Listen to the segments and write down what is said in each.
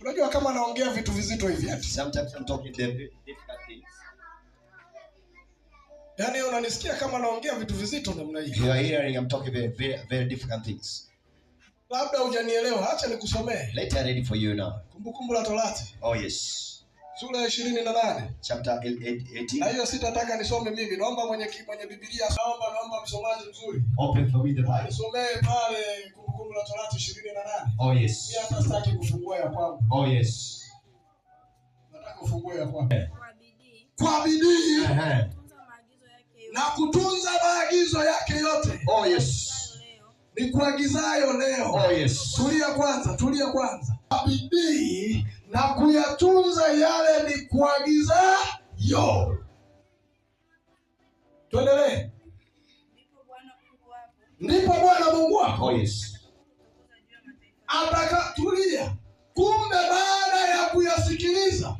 Unajua kama naongea vitu vizito hivi ati. Sometimes I'm talking difficult things. Yaani unanisikia kama naongea vitu vizito namna hii. You are hearing I'm talking very difficult things. Labda hujanielewa, acha nikusomee. Later ready for you now. Kumbukumbu la Torati. Oh yes. Sura ya 28. Chapter 18. Na hiyo sitataka nisome mimi. Naomba mwenye Biblia, naomba msomaji mzuri. Open for me the Bible. Nisomee pale Kumbukumbu la Torati 28. Oh yes. Mimi hata sitaki kufungua ya kwangu. Oh yes. Nataka ufungue ya kwangu. Kwa bidii. Na kutunza maagizo yake yote. Oh yes. Ni kuagizayo leo. Oh yes. Tulia kwanza. Kwa bidii na kuyatunza yale ni kuagizayo. Tuendelee. Ndipo Bwana Mungu wako. Oh yes. Tulia. Kumbe baada ya kuyasikiliza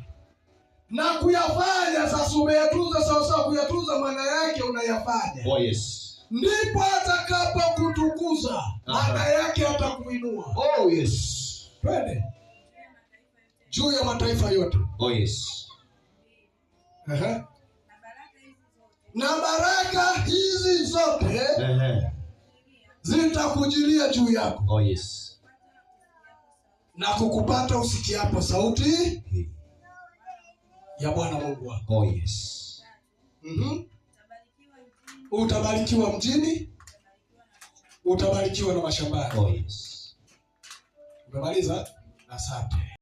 na kuyafanya, sasa umeyatunza sawa, kuyatunza maana yake unayafanya. Oh yes. Ndipo atakapokutukuza, maana yake atakuinua. Oh yes. Twende. Juu ya mataifa yote. Oh yes. Na baraka hizi zote zitakujilia juu yako. Oh yes. Na kukupata usikiapo sauti ya Bwana Mungu wako. Oh yes. Utabarikiwa mjini, utabarikiwa na mashambani. Oh yes. Umemaliza? Asante.